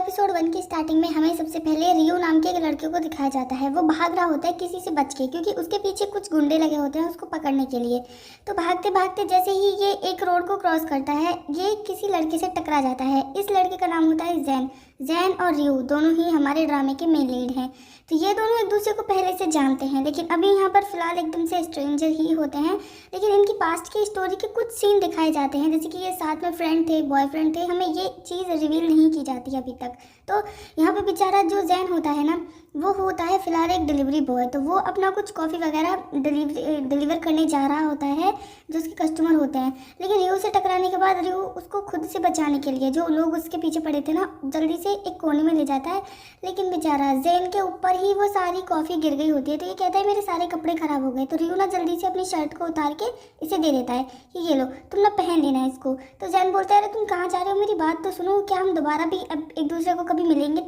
Episode 1 की starting में हमें सबसे पहले रियो नाम के एक लड़के को दिखाया जाता है। वो भाग रहा होता है किसी से बच के, क्योंकि उसके पीछे कुछ गुंडे लगे होते हैं उसको पकड़ने के लिए। तो भागते भागते जैसे ही ये एक रोड को क्रॉस करता है, ये किसी लड़के से टकरा जाता है। इस लड़के का नाम होता है जैन। जैन और रियो दोनों ही हमारे ड्रामे के मेन लीड हैं। तो ये दोनों एक दूसरे को पहले से जानते हैं, लेकिन अभी यहाँ पर फिलहाल एकदम से स्ट्रेंजर ही होते हैं। लेकिन इनकी पास्ट की स्टोरी के कुछ सीन दिखाए जाते हैं, जैसे कि ये साथ में फ्रेंड थे, बॉयफ्रेंड थे। हमें ये चीज़ रिवील नहीं की जाती है अभी तक। तो यहाँ पे बेचारा जो जैन होता है ना, वो होता है फिलहाल एक डिलीवरी बॉय। तो वो अपना कुछ कॉफ़ी वगैरह डिलीवर करने जा रहा होता है जो उसके कस्टमर होते हैं। लेकिन रियो से टकराने के बाद रियो उसको खुद से बचाने के लिए, जो लोग उसके पीछे पड़े थे ना, जल्दी से एक कोने में ले जाता है। लेकिन बेचारा जैन के ऊपर ही वो सारी कॉफ़ी गिर गई होती है। तो ये कहता है मेरे सारे कपड़े ख़राब हो गए। तो रियो ना जल्दी से अपनी शर्ट को उतार के इसे दे देता है कि ये लो, तुम ना पहन लेना है इसको। तो जैन बोलता है अरे तुम कहाँ जा रहे हो, मेरी बात तो सुनो, क्या हम दोबारा भी अब एक दूसरे को कभी मिलेंगे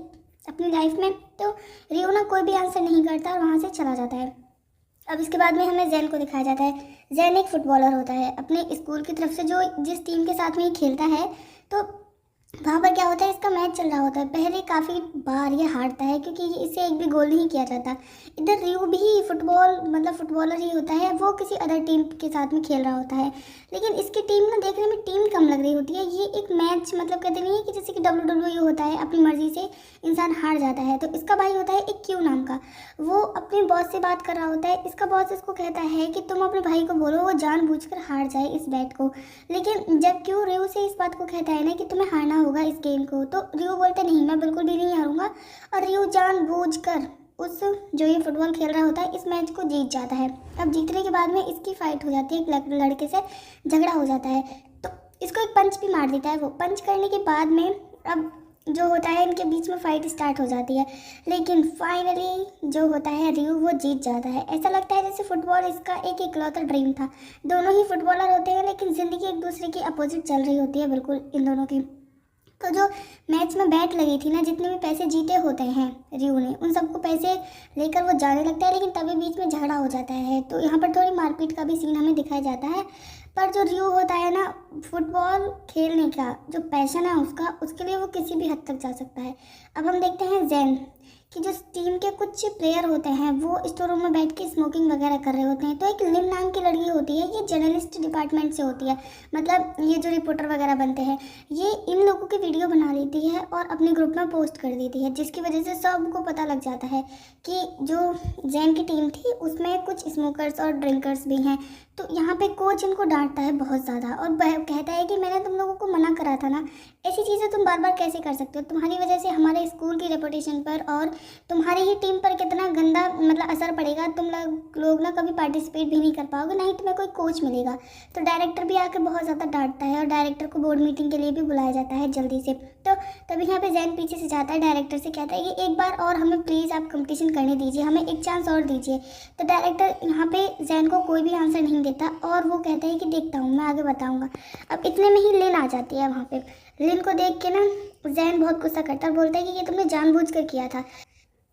अपनी लाइफ में? तो रियो ना कोई भी आंसर नहीं करता और वहाँ से चला जाता है। अब इसके बाद में हमें जैन को दिखाया जाता है। जैन एक फुटबॉलर होता है अपने स्कूल की तरफ से, जो जिस टीम के साथ में ये खेलता है। तो वहाँ पर क्या होता है, इसका मैच चल रहा होता है। पहले काफ़ी बार ये हारता है क्योंकि इसे एक भी गोल नहीं किया जाता। इधर रियो भी फुटबॉलर ही होता है, वो किसी अदर टीम के साथ में खेल रहा होता है। लेकिन इसकी टीम ना देखने में टीम कम लग रही होती है। ये एक मैच कहते नहीं है कि जैसे कि WWE होता है, अपनी मर्जी से इंसान हार जाता है। तो इसका भाई होता है एक क्यू नाम का, वो अपने बॉस से बात कर रहा होता है। इसका बॉस इसको कहता है कि तुम अपने भाई को बोलो वो जानबूझकर हार जाए इस बैट को। लेकिन जब क्यू रियो से इस बात को कहता है ना कि तुम्हें हारना होगा इस गेम को, तो रियो बोलते नहीं, मैं बिल्कुल भी नहीं हारूंगा। और रियो जानबूझकर उस जो ये फुटबॉल खेल रहा होता है इस मैच को जीत जाता है। अब जीतने के बाद में इसकी फाइट हो जाती है, एक लड़के से झगड़ा हो जाता है। तो इसको एक पंच भी मार देता है। वो पंच करने के बाद में अब जो होता है इनके बीच में फाइट स्टार्ट हो जाती है। लेकिन फाइनली जो होता है रियो वो जीत जाता है। ऐसा लगता है जैसे फुटबॉल इसका एक इकलौता ड्रीम था। दोनों ही फुटबॉलर होते हैं, लेकिन ज़िंदगी एक दूसरे की अपोजिट चल रही होती है बिल्कुल इन दोनों की। तो जो मैच में बैट लगी थी ना, जितने भी पैसे जीते होते हैं रियो ने, उन सबको पैसे लेकर वो जाने लगता है। लेकिन तभी बीच में झगड़ा हो जाता है। तो यहाँ पर थोड़ी मारपीट का भी सीन हमें दिखाया जाता है। पर जो रियो होता है ना, फुटबॉल खेलने का जो पैशन है उसका, उसके लिए वो किसी भी हद तक जा सकता है। अब हम देखते हैं जैन कि जो टीम के कुछ प्लेयर होते हैं वो स्टोर रूम में बैठ के स्मोकिंग वगैरह कर रहे होते हैं। तो एक लिम नाम की लड़की होती है, ये जर्नलिस्ट डिपार्टमेंट से होती है, मतलब ये जो रिपोर्टर वगैरह बनते हैं, ये इन लोगों की वीडियो बना लेती है और अपने ग्रुप में पोस्ट कर देती है, जिसकी वजह से सबको पता लग जाता है कि जो जैन की टीम थी उसमें कुछ स्मोकर्स और ड्रिंकर्स भी हैं। तो यहाँ पे कोच इनको डांटता है बहुत ज़्यादा और कहता है कि मैंने तुम लोगों को मना करा था ना, ऐसी चीज़ें तुम बार बार कैसे कर सकते हो? तुम्हारी वजह से हमारे स्कूल की रेपुटेशन पर और तुम्हारी ही टीम पर कितना गंदा असर पड़ेगा। तुम लोग ना कभी पार्टिसिपेट भी नहीं कर पाओगे, ना ही तुम्हें कोई कोच मिलेगा। तो डायरेक्टर भी आकर बहुत ज़्यादा डांटता है और डायरेक्टर को बोर्ड मीटिंग के लिए भी बुलाया जाता है जल्दी से। तो तभी यहाँ पे जैन पीछे से जाता है, डायरेक्टर से कहता है कि एक बार और हमें प्लीज़ आप कंपटीशन करने दीजिए, हमें एक चांस और दीजिए। तो डायरेक्टर यहाँ पे जैन को कोई भी आंसर नहीं देता और वो कहता है कि देखता हूँ, मैं आगे बताऊँगा। अब इतने में ही लिन आ जाती है वहाँ पे। लिन को देख के ना जैन बहुत गुस्सा करता है और बोलता है कि ये तुमने जानबूझकर किया था।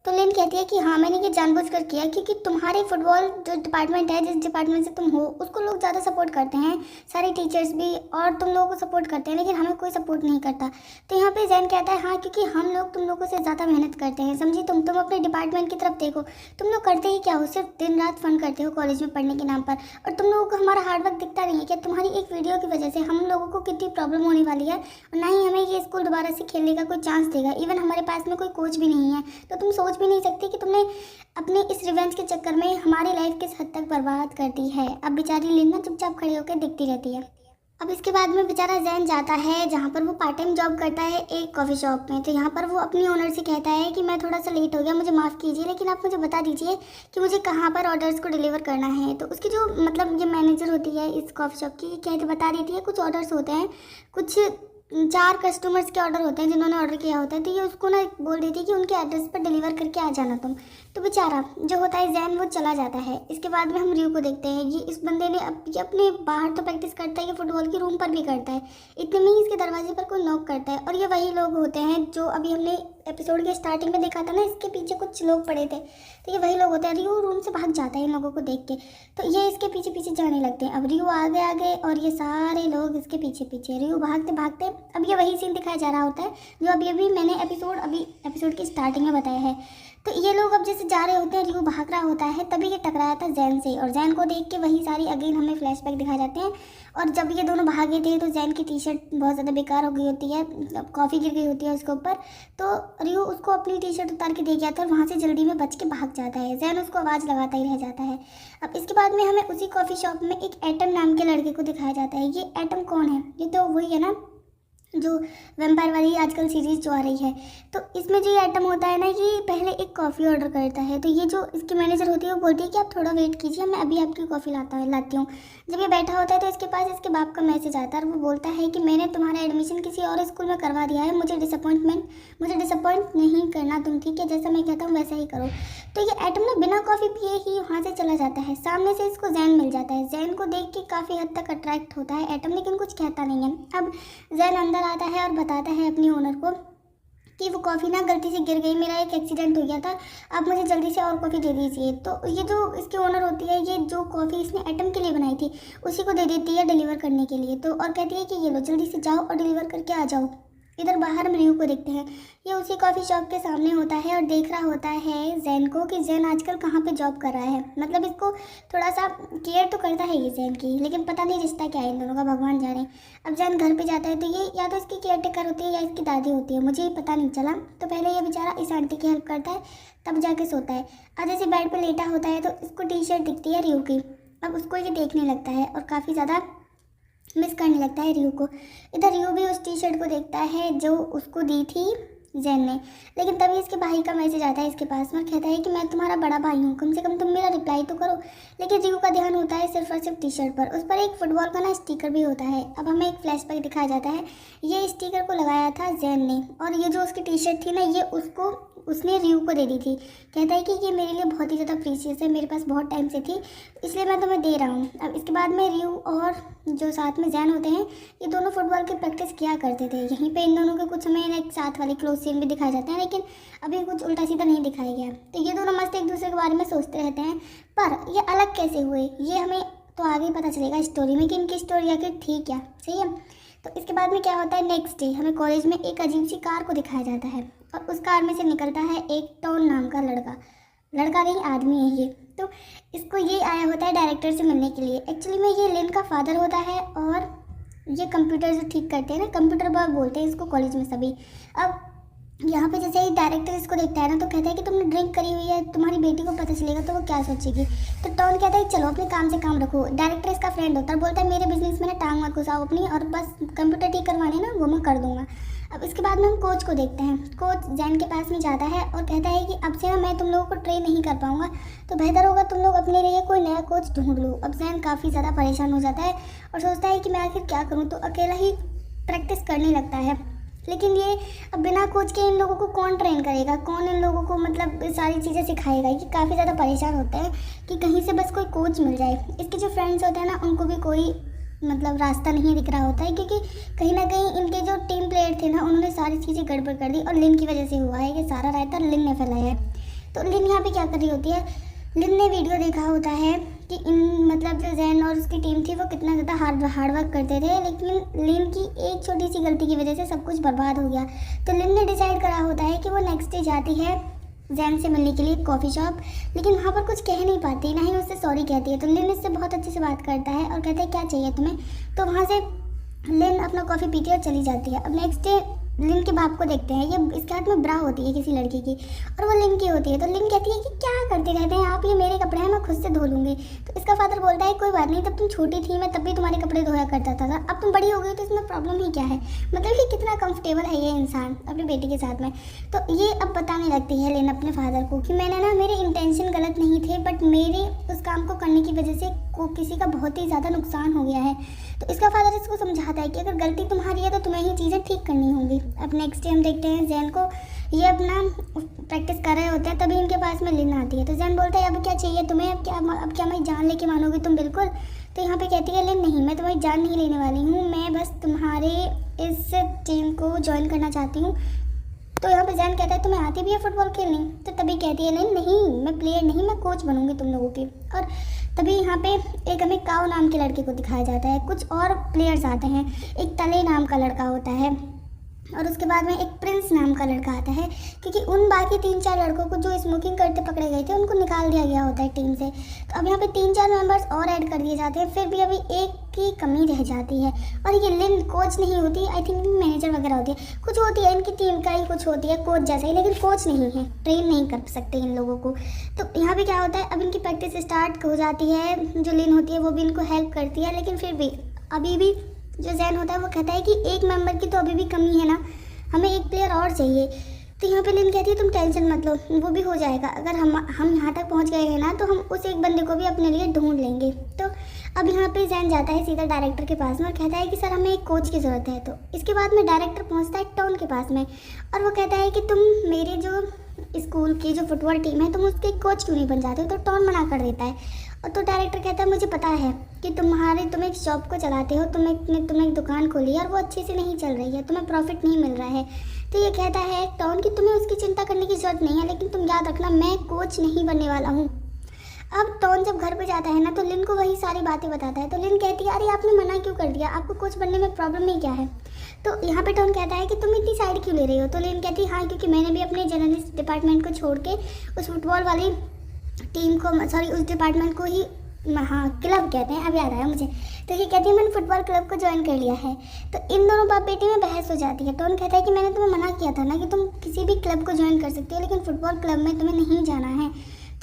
तो लिन कहती है कि हाँ मैंने ये जानबूझकर किया, क्योंकि तुम्हारे फुटबॉल जो डिपार्टमेंट है, जिस डिपार्टमेंट से तुम हो, उसको लोग ज़्यादा सपोर्ट करते हैं, सारे टीचर्स भी, और तुम लोगों को सपोर्ट करते हैं, लेकिन हमें कोई सपोर्ट नहीं करता। तो यहाँ पे जैन कहता है हाँ, क्योंकि हम लोग तुम लोगों से ज़्यादा मेहनत करते हैं, समझी? तुम अपने डिपार्टमेंट की तरफ देखो, तुम लोग करते ही क्या हो, सिर्फ दिन रात फन करते हो कॉलेज में पढ़ने के नाम पर, और तुम लोगों को हमारा हार्डवर्क दिखता नहीं है क्या? तुम्हारी एक वीडियो की वजह से हम लोगों को कितनी प्रॉब्लम होने वाली है, और ना ही हमें ये स्कूल दोबारा से खेलने का कोई चांस देगा। इवन हमारे पास में कोई कोच भी नहीं है। तो तुम सोच भी नहीं सकती कि तुमने अपने इस रिवेंज के चक्कर में हमारी लाइफ किस हद तक बर्बाद कर दी है। अब बेचारी लिन ना चुपचाप खड़ी होकर देखती रहती है। अब इसके बाद में बेचारा जैन जाता है जहाँ पर वो पार्ट टाइम जॉब करता है एक कॉफ़ी शॉप में। तो यहाँ पर वो अपनी ओनर से कहता है कि मैं थोड़ा सा लेट हो गया, मुझे माफ़ कीजिए, लेकिन आप मुझे बता दीजिए कि मुझे कहाँ पर ऑर्डर्स को डिलीवर करना है। तो उसकी जो ये मैनेजर होती है इस कॉफ़ी शॉप की, कहते बता देती है कुछ ऑर्डर्स होते हैं, कुछ 4 कस्टमर्स के ऑर्डर होते हैं जिन्होंने ऑर्डर किया होता है। तो ये उसको ना बोल देती है कि उनके एड्रेस पर डिलीवर करके आ जाना तुम। तो बेचारा जो होता है जैन वो चला जाता है। इसके बाद में हम रियो को देखते हैं। ये इस बंदे ने ये अपने बाहर तो प्रैक्टिस करता है, ये फुटबॉल के रूम पर भी करता है। इतने में ही इसके दरवाजे पर कोई नॉक करता है और ये वही लोग होते हैं जो अभी हमने एपिसोड के स्टार्टिंग में देखा था ना, इसके पीछे कुछ लोग पड़े थे। तो ये वही लोग होते हैं। रियो रूम से भाग जाता है इन लोगों को देख के, तो ये इसके पीछे पीछे जाने लगते हैं। अब रियो आगे आगे और ये सारे लोग इसके पीछे पीछे। रियो भागते भागते अब ये वही सीन दिखाया जा रहा होता है जो अभी मैंने एपिसोड की स्टार्टिंग में बताया है। तो ये लोग अब जैसे जा रहे होते हैं, रियो भाग रहा होता है, तभी ये टकराया था जैन से, और जैन को देख के वही सारी अगेन हमें फ्लैशबैक दिखाए जाते हैं। और जब ये दोनों भागे थे तो जैन की टी शर्ट बहुत ज़्यादा बेकार हो गई होती है, कॉफ़ी गिर गई होती है उसके ऊपर, तो रियो उसको अपनी टी शर्ट उतार के दे गया था और वहाँ से जल्दी में बच के भाग जाता है। जैन उसको आवाज़ लगाता ही रह जाता है। अब इसके बाद में हमें उसी कॉफ़ी शॉप में एक एटम नाम के लड़के को दिखाया जाता है। ये एटम कौन है? ये तो वही है ना जो वैम्पायर वाली आजकल सीरीज़ जो आ रही है। तो इसमें जो ये एटम होता है ना, ये पहले एक कॉफ़ी ऑर्डर करता है। तो ये जो इसकी मैनेजर होती है वो बोलती है कि आप थोड़ा वेट कीजिए, मैं अभी आपकी कॉफ़ी लाती हूँ। जब ये बैठा होता है तो इसके पास इसके बाप का मैसेज आता है और वो बोलता है कि मैंने तुम्हारा एडमिशन किसी और स्कूल में करवा दिया है, मुझे डिसअपॉइंट नहीं करना तुम, ठीक है? जैसा मैं कहता हूँ वैसा ही करो। तो ये एटम ना बिना कॉफ़ी पिए ही वहाँ से चला जाता है। सामने से इसको जैन मिल जाता है। जैन को देख के काफ़ी हद तक अट्रैक्ट होता है एटम, लेकिन कुछ कहता नहीं है। अब जैन अंदर आता है और बताता है अपनी ओनर को कि वो कॉफ़ी ना गलती से गिर गई, मेरा एक एक्सीडेंट हो गया था, आप मुझे जल्दी से और कॉफ़ी दे दीजिए। तो ये जो इसकी ओनर होती है, ये जो कॉफ़ी इसने एटम के लिए बनाई थी उसी को दे देती है डिलीवर करने के लिए। तो और कहती है कि ये लो जल्दी से जाओ और डिलीवर करके आ जाओ। इधर बाहर हम रियो को देखते हैं, ये उसी कॉफ़ी शॉप के सामने होता है और देख रहा होता है जैन को कि जैन आजकल कहाँ पे जॉब कर रहा है। मतलब इसको थोड़ा सा केयर तो करता है ये जैन की, लेकिन पता नहीं रिश्ता क्या है इन दोनों का, भगवान जाने। अब जैन घर पे जाता है तो ये या तो इसकी केयर टेकर होती है या इसकी दादी होती है, मुझे पता नहीं चला। तो पहले ये बेचारा इस आंटी की हेल्प करता है, तब जाके सोता है। आज जैसे बेड पर लेटा होता है तो इसको टी शर्ट दिखती है रियो की। अब उसको ये देखने लगता है और काफ़ी ज़्यादा मिस करने लगता है रियो को। इधर रियो भी उस टी शर्ट को देखता है जो उसको दी थी जैन ने, लेकिन तभी इसके भाई का मैसेज आता है इसके पास में, कहता है कि मैं तुम्हारा बड़ा भाई हूँ, कम से कम तुम मेरा रिप्लाई तो करो। लेकिन रियो का ध्यान होता है सिर्फ और सिर्फ टी शर्ट पर। उस पर एक फुटबॉल का ना स्टिकर भी होता है। अब हमें एक फ्लैशबैक दिखाया जाता है, ये स्टिकर को लगाया था जैन ने, और ये जो उसकी टी शर्ट थी ना, ये उसने रियो को दे दी थी। कहता है कि ये मेरे लिए बहुत ही ज़्यादा प्रीशियस है, मेरे पास बहुत टाइम से थी, इसलिए मैं तुम्हें दे रहा हूँ। अब इसके बाद में रियो और जो साथ में जैन होते हैं, ये दोनों फुटबॉल की प्रैक्टिस किया करते थे। यहीं पे इन दोनों के कुछ हमें एक साथ वाले क्लोज सीन भी दिखाए जाते हैं, लेकिन अभी कुछ उल्टा सीधा नहीं दिखाया गया। तो ये दोनों मस्त एक दूसरे के बारे में सोचते रहते हैं, पर ये अलग कैसे हुए ये हमें तो आगे ही पता चलेगा स्टोरी में कि इनकी स्टोरी आखिर थी क्या। सही है। तो इसके बाद में क्या होता है, नेक्स्ट डे हमें कॉलेज में एक अजीब सी कार को दिखाया जाता है और उस कार में से निकलता है एक टॉन नाम का लड़का नहीं आदमी है ये। तो इसको ये आया होता है डायरेक्टर से मिलने के लिए। एक्चुअली में ये लिन का फादर होता है और ये कंप्यूटर जो ठीक करते हैं ना, कंप्यूटर बॉय बोलते हैं इसको कॉलेज में सभी। अब यहाँ पे जैसे ही डायरेक्टर इसको देखता है ना, तो कहता है कि तुमने ड्रिंक करी हुई है, तुम्हारी बेटी को पता चलेगा तो वो क्या सोचेगी। तो टॉन कहता है चलो अपने काम से काम रखो। डायरेक्टर इसका फ्रेंड होता है, बोलता है मेरे बिजनेस में ना टांग मत घुसाओ अपनी, और बस कंप्यूटर ठीक करवाने ना वो मैं कर दूंगा। अब इसके बाद में हम कोच को देखते हैं। कोच जैन के पास में जाता है और कहता है कि अब से ना मैं तुम लोगों को ट्रेन नहीं कर पाऊंगा, तो बेहतर होगा तुम लोग अपने लिए कोई नया कोच ढूंढ लो। अब जैन काफ़ी ज़्यादा परेशान हो जाता है और सोचता है कि मैं आखिर क्या करूँ, तो अकेला ही प्रैक्टिस करने लगता है। लेकिन ये अब बिना कोच के इन लोगों को कौन ट्रेन करेगा, कौन इन लोगों को मतलब सारी चीज़ें सिखाएगा। ये काफ़ी ज़्यादा परेशान होते हैं कि कहीं से बस कोई कोच मिल जाए। इसके जो फ्रेंड्स होते हैं ना, उनको भी कोई मतलब रास्ता नहीं दिख रहा होता है, क्योंकि कहीं ना कहीं इनके जो टीम प्लेयर थे ना, उन्होंने सारी चीज़ें गड़बड़ कर दी और लिन की वजह से हुआ है। कि सारा रायता लिन ने फैलाया है। तो लिन यहाँ पे क्या कर रही होती है, लिन ने वीडियो देखा होता है कि इन मतलब जो जैन और उसकी टीम थी वो कितना ज़्यादा हार्ड वर्क करते थे, लेकिन लिन की एक छोटी सी गलती की वजह से सब कुछ बर्बाद हो गया। तो लिन ने डिसाइड करा होता है कि वो नेक्स्ट डे जाती है जैन से मिलने के लिए कॉफ़ी शॉप, लेकिन वहाँ पर कुछ कह नहीं पाती, ना ही उससे सॉरी कहती है। तो लिन इससे बहुत अच्छे से बात करता है और कहता है क्या चाहिए तुम्हें। तो वहाँ से लिन अपना कॉफ़ी पीती और चली जाती है। अब नेक्स्ट डे लिन के बाप को देखते हैं, ये इसके हाथ में ब्रा होती है किसी लड़की की और वो लिन की होती है। तो लिन कहती है कि क्या करते रहते हैं आप, ये मेरे कपड़े हैं, मैं खुद से धो लूँगी। तो इसका फादर बोलता है कोई बात नहीं, तब तुम छोटी थी मैं तब भी तुम्हारे कपड़े धोया करता था, अब तुम बड़ी हो गई तो इसमें प्रॉब्लम ही क्या है। मतलब कि कितना कंफर्टेबल है ये इंसान अपनी बेटी के साथ में। तो ये अब बताने लगती है लिन अपने फादर को कि मैंने ना, मेरे इंटेंशन गलत नहीं थे, बट मेरे उस काम को करने की वजह से किसी का बहुत ही ज़्यादा नुकसान हो गया है। तो इसका फादर इसको समझाता है कि अगर गलती तुम्हारी है तो तुम्हें ही चीज़ें ठीक करनी होंगी। अब नेक्स्ट डे हम देखते हैं जैन को, ये अपना प्रैक्टिस कर रहे होते हैं, तभी इनके पास में लिन आती है। तो जैन बोलता है अब क्या चाहिए तुम्हें, अब क्या मैं जान लेके मानोगी तुम बिल्कुल। तो यहाँ पे कहती है लिन नहीं, मैं तुम्हारी जान नहीं लेने वाली हूँ, मैं बस तुम्हारे इस टीम को ज्वाइन करना चाहती हूँ। तो यहाँ पे जैन कहता है तुम्हें आती भी है फुटबॉल खेलनी। तो तभी कहती है लिन नहीं, मैं प्लेयर नहीं, मैं कोच बनूंगी तुम लोगों की। और तभी यहाँ पे एक हमें काओ नाम के लड़के को दिखाया जाता है, कुछ और प्लेयर्स आते हैं, एक तले नाम का लड़का होता है और उसके बाद में एक प्रिंस नाम का लड़का आता है, क्योंकि उन बाकी 3-4 लड़कों को जो स्मोकिंग करते पकड़े गए थे उनको निकाल दिया गया होता है टीम से। तो अब यहाँ पे 3-4 मेंबर्स और ऐड कर दिए जाते हैं, फिर भी अभी एक की कमी रह जाती है और ये लिन कोच नहीं होती, आई थिंक मैनेजर वगैरह होती है, कुछ होती है इनकी टीम का ही कुछ होती है कोच जैसा ही, लेकिन कोच नहीं है, ट्रेन नहीं कर सकते इन लोगों को। तो यहाँ पे क्या होता है, अब इनकी प्रैक्टिस स्टार्ट हो जाती है, जो लिन होती है वो भी इनको हेल्प करती है, लेकिन फिर भी अभी भी जो जैन होता है वो कहता है कि एक मेंबर की तो अभी भी कमी है ना, हमें एक प्लेयर और चाहिए। तो यहाँ पे लिन कहती है तुम टेंशन मत लो, वो भी हो जाएगा, अगर हम यहाँ तक पहुँच गए हैं ना तो हम उस एक बंदे को भी अपने लिए ढूंढ लेंगे। तो अब यहाँ पे जैन जाता है सीधा डायरेक्टर के पास में और कहता है कि सर हमें एक कोच की ज़रूरत है। तो इसके बाद में डायरेक्टर पहुँचता है टॉन के पास में और वो कहता है कि तुम मेरे जो स्कूल की जो फुटबॉल टीम है तुम उसके कोच क्यों नहीं बन जाते हो। तो टॉन मना कर देता है और तो डायरेक्टर कहता है मुझे पता है कि तुम एक शॉप को चलाते हो, तुम एक दुकान खोली है और वो अच्छे से नहीं चल रही है, तुम्हें प्रॉफिट नहीं मिल रहा है। तो ये कहता है टॉन कि तुम्हें उसकी चिंता करने की ज़रूरत नहीं है, लेकिन तुम याद रखना मैं कोच नहीं बनने वाला हूँ। अब टॉन जब घर पे जाता है ना तो लिन को वही सारी बातें बताता है। तो लिन कहती है अरे आपने मना क्यों कर दिया, आपको कोच बनने में प्रॉब्लम ही क्या है। तो यहाँ पे टॉन कहता है कि तुम इतनी साइड क्यों ले रही हो। तो लिन कहती है हाँ क्योंकि मैंने भी अपने जर्नलिस्ट डिपार्टमेंट को छोड़ के उस फुटबॉल वाली टीम को उस डिपार्टमेंट को ही, हाँ क्लब कहते हैं, अब याद आया मुझे। तो ये कहती है मैंने फुटबॉल क्लब को ज्वाइन कर लिया है। तो इन दोनों बाप बेटी में बहस हो जाती है। टॉन कहता है कि मैंने तुम्हें मना किया था ना कि तुम किसी भी क्लब को ज्वाइन कर सकते हो, लेकिन फुटबॉल क्लब में तुम्हें नहीं जाना है।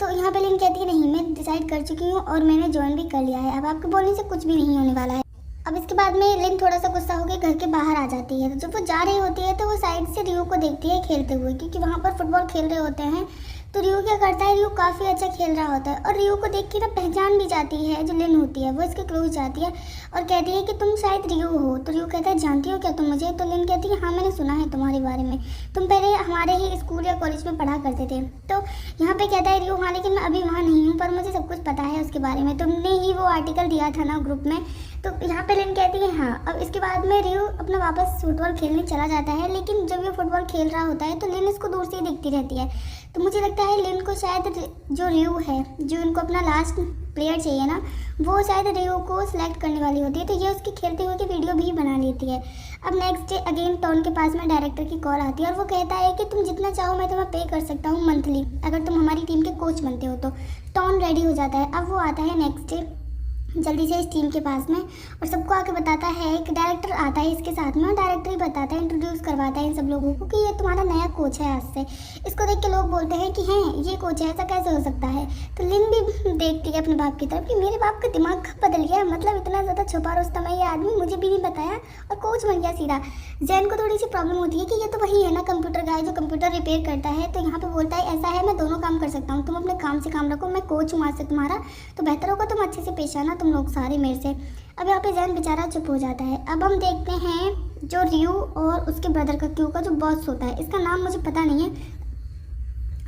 तो यहाँ पे लिन कहती है नहीं मैं डिसाइड कर चुकी हूँ और मैंने ज्वाइन भी कर लिया है, अब आपके बोलने से कुछ भी नहीं होने वाला है। अब इसके बाद में लिन थोड़ा सा गुस्सा होकर घर के बाहर आ जाती है। तो जब वो जा रही होती है तो वो साइड से रियो को देखती है खेलते हुए, क्योंकि वहाँ पर फुटबॉल खेल रहे होते हैं। तो रियो क्या करता है, रियो काफ़ी अच्छा खेल रहा होता है और रियो को देख के ना पहचान भी जाती है जो लिन होती है, वो इसके क्लोज जाती है और कहती है कि तुम शायद रियो हो। तो रियो कहता है जानती हो क्या तुम मुझे। तो लिन कहती है हाँ मैंने सुना है तुम्हारे बारे में, तुम पहले हमारे ही स्कूल या कॉलेज में पढ़ा करते थे। तो यहाँ पे कहता है रियो हाँ लेकिन मैं अभी वहाँ नहीं हूँ, पर मुझे सब कुछ पता है उसके बारे में, तुमने ही वो आर्टिकल दिया था ना ग्रुप में। तो यहाँ पे लिन कहती है हाँ। अब इसके बाद में रियो अपना वापस फुटबॉल खेलने चला जाता है, लेकिन जब ये फुटबॉल खेल रहा होता है तो लिन इसको दूर से ही दिखती रहती है। तो मुझे लगता है लिन को शायद जो रियो है, जो इनको अपना लास्ट प्लेयर चाहिए ना, वो शायद रियो को सिलेक्ट करने वाली होती है। तो ये उसके खेलते हुए की वीडियो भी बना लेती है। अब नेक्स्ट डे अगेन टॉन के पास में डायरेक्टर की कॉल आती है और वो कहता है कि तुम जितना चाहो मैं तुम्हें पे कर सकता हूँ मंथली, अगर तुम हमारी टीम के कोच बनते हो। तो टॉन रेडी हो जाता है। अब वो आता है नेक्स्ट डे जल्दी से इस टीम के पास में और सबको आके बताता है। एक डायरेक्टर आता है इसके साथ में और डायरेक्टर ही बताता है, इंट्रोड्यूस करवाता है इन सब लोगों को कि ये तुम्हारा नया कोच है आज से। इसको देख के लोग बोलते हैं कि हैं ये कोच है, ऐसा कैसे हो सकता है। तो लिन भी देखती है अपने बाप की तरफ कि मेरे बाप का दिमाग कब बदल गया, मतलब इतना ज़्यादा छुपा रुस्तम है ये आदमी, मुझे भी नहीं बताया और कोच बन गया सीधा। जैन को थोड़ी सी प्रॉब्लम होती है कि ये तो वही है ना कंप्यूटर गाय जो कंप्यूटर रिपेयर करता है। तो यहाँ पे बोलता है ऐसा है मैं दोनों काम कर सकता हूँ, तुम अपने काम से काम रखो, मैं कोच हूँ आज से तुम्हारा, तो बेहतर होगा तुम अच्छे से पेश आना तुम लोग सारे मेरे से। अब यहाँ पे जैन बेचारा चुप हो जाता है। अब हम देखते हैं जो रियो और उसके ब्रदर का क्यू का जो बॉस होता है, इसका नाम मुझे पता नहीं है,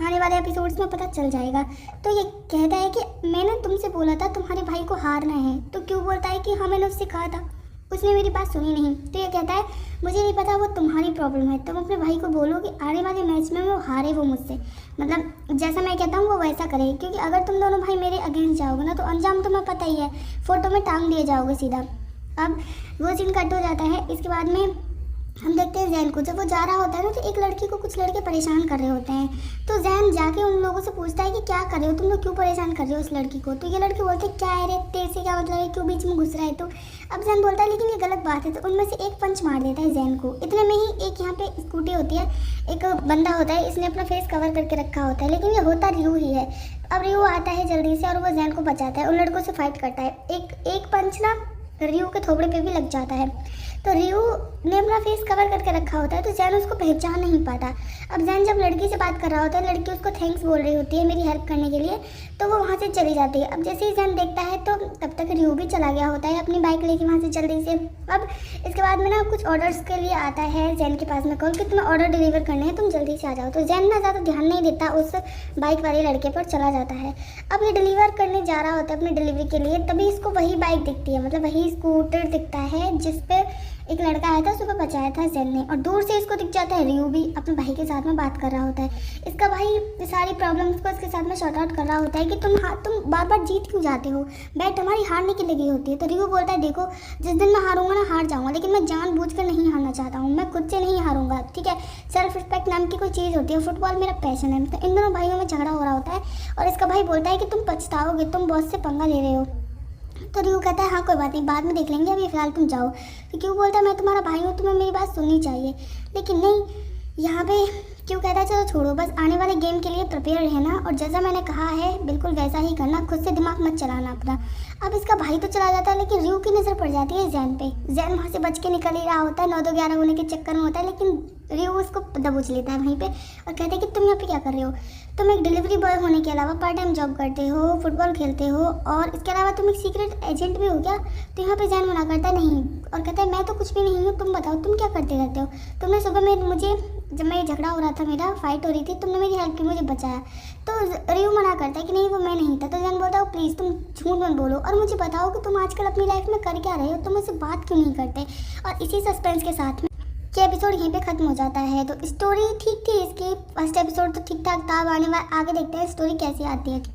आने वाले एपिसोड्स में पता चल जाएगा। तो ये कहता है कि मैंने तुमसे बोला था तुम्हारे भाई को हारना है। तो क्यों बोलता है कि हाँ मैंने उससे कहा था, उसने मेरी बात सुनी नहीं। तो ये कहता है मुझे नहीं पता, वो तुम्हारी प्रॉब्लम है, तुम अपने भाई को बोलो कि आने वाले मैच में वो हारे वो मुझसे, मतलब जैसा मैं कहता हूँ वो वैसा करे, क्योंकि अगर तुम दोनों भाई मेरे अगेंस्ट जाओगे ना तो अंजाम तुम्हें पता ही है, फोटो में टांग दिए जाओगे सीधा। अब वो सीन कट हो जाता है। इसके बाद में हम देखते हैं जैन को, जब वो जा रहा होता है ना तो एक लड़की को कुछ लड़के परेशान कर रहे होते हैं। तो जैन जाके उन लोगों से पूछता है कि क्या कर रहे हो तुम लोग, क्यों परेशान कर रहे हो उस लड़की को। तो ये लड़के बोलते हैं क्या है रे, तेरे से क्या मतलब है, क्यों बीच में घुस रहा है। तो अब जैन बोलता है लेकिन ये गलत बात है। तो उनमें से एक पंच मार देता है जैन को। इतने में ही एक यहाँ पे स्कूटी होती है, एक बंदा होता है, इसने अपना फेस कवर करके रखा होता है, लेकिन ये होता रियो ही है। अब रियो आता है जल्दी से और वो जैन को बचाता है, उन लड़कों से फाइट करता है। एक पंच ना रियो के थोबड़े पे भी लग जाता है। तो रियो ने अपना फेस कवर करके रखा होता है तो जैन उसको पहचान नहीं पाता। अब जैन जब लड़की से बात कर रहा होता है, लड़की उसको थैंक्स बोल रही होती है मेरी हेल्प करने के लिए, तो वो वहाँ से चली जाती है। अब जैसे ही जैन देखता है तो तब तक रियो भी चला गया होता है अपनी बाइक लेके वहाँ से जल्दी से। अब इसके बाद में ना कुछ ऑर्डर्स के लिए आता है जैन के पास में कॉल कि तुम्हें ऑर्डर डिलीवर करने हैं, तुम जल्दी से आ जाओ। तो जैन ना ज़्यादा ध्यान नहीं देता, उस बाइक वाले लड़के पर चला जाता है। अब ये डिलीवर करने जा रहा होता है अपनी डिलीवरी के लिए, तभी इसको वही बाइक दिखती है, मतलब वही स्कूटर दिखता है जिस पे एक लड़का आया था, सुबह बचाया था जैन ने, और दूर से इसको दिख जाता है रियू भी अपने भाई के साथ में बात कर रहा होता है। इसका भाई सारी प्रॉब्लम्स को इसके साथ में शॉर्ट आउट कर रहा होता है कि तुम बार बार जीत क्यों जाते हो, बैट हमारी हारने की लगी होती है। तो रियू बोलता है देखो जिस दिन मैं हारूंगा ना हार जाऊंगा, लेकिन मैं जानबूझकर नहीं हारना चाहता हूँ, मैं खुद से नहीं हारूंगा, ठीक है। सेल्फ रिस्पेक्ट नाम की कोई चीज़ होती है, फुटबॉल मेरा पैशन है। तो इन दोनों भाइयों में झगड़ा हो रहा होता है और इसका भाई बोलता है कि तुम पछताओगे, तुम बॉस से पंगा ले रहे हो। तो रियू कहता है हाँ कोई बात नहीं, बाद में देख लेंगे, अभी फिलहाल तुम जाओ। तो क्यों बोलता है मैं तुम्हारा भाई हूँ, तुम्हें मेरी बात सुननी चाहिए। लेकिन नहीं, यहाँ पे क्यों कहता है चलो छोड़ो, बस आने वाले गेम के लिए प्रिपेयर रहना और जैसा मैंने कहा है बिल्कुल वैसा ही करना, खुद से दिमाग मत चलाना अपना। अब इसका भाई तो चला जाता है, लेकिन रियू की नज़र पड़ जाती है जैन पे। जैन वहाँ से बच के निकल ही रहा होता है, 9-2-11 होने के चक्कर में होता है, लेकिन रियू उसको दबोच लेता है वहीं पे और कहते हैं कि तुम यहाँ पे क्या कर रहे हो, तुम एक डिलीवरी बॉय होने के अलावा पार्ट टाइम जॉब करते हो, फुटबॉल खेलते हो और इसके अलावा तुम एक सीक्रेट एजेंट भी हो क्या। तो यहाँ पे जैन मना करता है नहीं और कहता है मैं तो कुछ भी नहीं हूँ, तुम बताओ तुम क्या करते रहते हो। तुमने सुबह में मुझे, जब मैं झगड़ा हो रहा था, मेरा फाइट हो रही थी, तुमने मेरी हेल्प की, मुझे बचाया। तो रियू मना करता है कि नहीं वो मैं नहीं था। तो जैन बोलता है प्लीज़ तुम झूठ मत बोलो और मुझे बताओ कि तुम आजकल अपनी लाइफ में कर क्या रहे हो, तुम मुझसे बात क्यों नहीं करते। और इसी सस्पेंस के साथ में ये एपिसोड यहीं पे खत्म हो जाता है। तो स्टोरी ठीक थी इसकी, फर्स्ट एपिसोड तो ठीक ठाक था, अब आगे देखते हैं स्टोरी कैसी आती है, ठीक है।